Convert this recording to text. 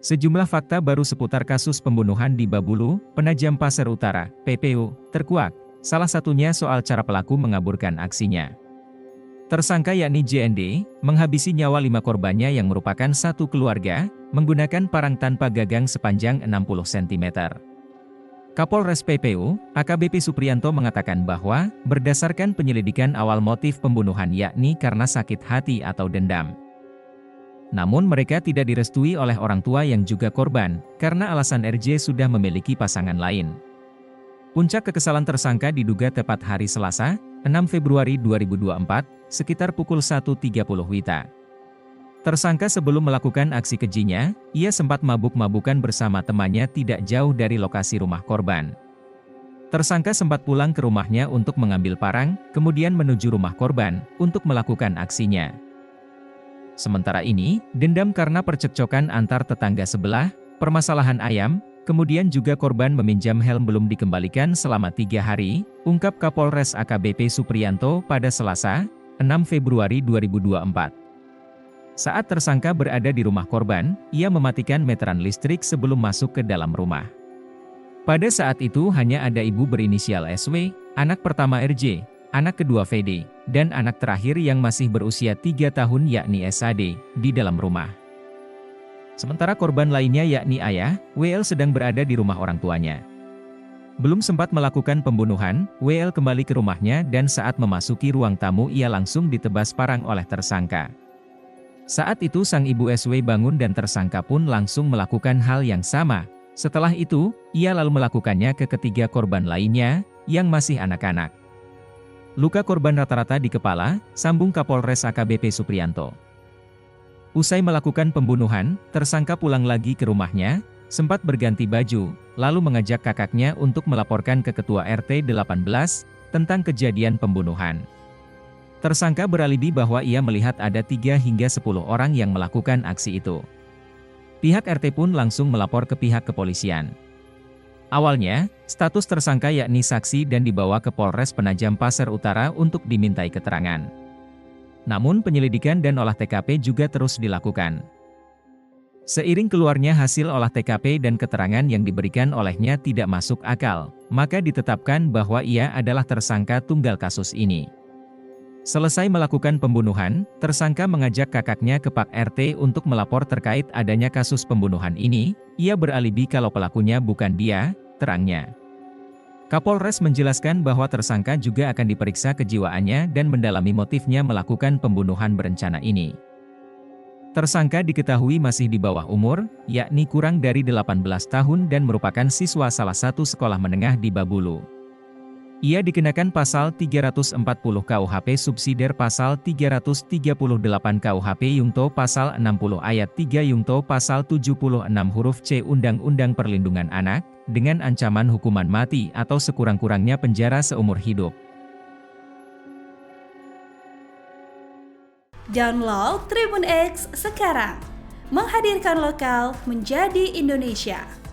Sejumlah fakta baru seputar kasus pembunuhan di Babulu, Penajam Pasir Utara, PPU, terkuak. Salah satunya soal cara pelaku mengaburkan aksinya. Tersangka yakni JND, menghabisi nyawa 5 korbannya yang merupakan satu keluarga, menggunakan parang tanpa gagang sepanjang 60 cm. Kapolres PPU, AKBP Supriyanto mengatakan bahwa, berdasarkan penyelidikan awal motif pembunuhan yakni karena sakit hati atau dendam. Namun mereka tidak direstui oleh orang tua yang juga korban, karena alasan RJ sudah memiliki pasangan lain. Puncak kekesalan tersangka diduga tepat hari Selasa, 6 Februari 2024, sekitar pukul 1.30 WITA. Tersangka sebelum melakukan aksi kejinya, ia sempat mabuk-mabukan bersama temannya tidak jauh dari lokasi rumah korban. Tersangka sempat pulang ke rumahnya untuk mengambil parang, kemudian menuju rumah korban, untuk melakukan aksinya. Sementara ini, dendam karena percekcokan antar tetangga sebelah, permasalahan ayam, kemudian juga korban meminjam helm belum dikembalikan selama 3 hari, ungkap Kapolres AKBP Supriyanto pada Selasa, 6 Februari 2024. Saat tersangka berada di rumah korban, ia mematikan meteran listrik sebelum masuk ke dalam rumah. Pada saat itu hanya ada ibu berinisial SW, anak pertama RJ, anak kedua VD, dan anak terakhir yang masih berusia 3 tahun yakni SAD, di dalam rumah. Sementara korban lainnya yakni ayah, WL sedang berada di rumah orang tuanya. Belum sempat melakukan pembunuhan, WL kembali ke rumahnya dan saat memasuki ruang tamu ia langsung ditebas parang oleh tersangka. Saat itu sang ibu SW bangun dan tersangka pun langsung melakukan hal yang sama. Setelah itu, ia lalu melakukannya ke ketiga korban lainnya, yang masih anak-anak. Luka korban rata-rata di kepala, sambung Kapolres AKBP Supriyanto. Usai melakukan pembunuhan, tersangka pulang lagi ke rumahnya, sempat berganti baju, lalu mengajak kakaknya untuk melaporkan ke Ketua RT 18, tentang kejadian pembunuhan. Tersangka beralibi bahwa ia melihat ada 3 hingga 10 orang yang melakukan aksi itu. Pihak RT pun langsung melapor ke pihak kepolisian. Awalnya, status tersangka yakni saksi dan dibawa ke Polres Penajam Pasir Utara untuk dimintai keterangan. Namun penyelidikan dan olah TKP juga terus dilakukan. Seiring keluarnya hasil olah TKP dan keterangan yang diberikan olehnya tidak masuk akal, maka ditetapkan bahwa ia adalah tersangka tunggal kasus ini. Selesai melakukan pembunuhan, tersangka mengajak kakaknya ke Pak RT untuk melapor terkait adanya kasus pembunuhan ini. Ia beralibi kalau pelakunya bukan dia, terangnya. Kapolres menjelaskan bahwa tersangka juga akan diperiksa kejiwaannya dan mendalami motifnya melakukan pembunuhan berencana ini. Tersangka diketahui masih di bawah umur, yakni kurang dari 18 tahun dan merupakan siswa salah satu sekolah menengah di Babulu. Ia dikenakan pasal 340 KUHP subsidiar pasal 338 KUHP Yungto pasal 60 ayat 3 Yungto pasal 76 huruf C Undang-Undang Perlindungan Anak, dengan ancaman hukuman mati atau sekurang-kurangnya penjara seumur hidup. Download Tribun X sekarang, menghadirkan lokal menjadi Indonesia.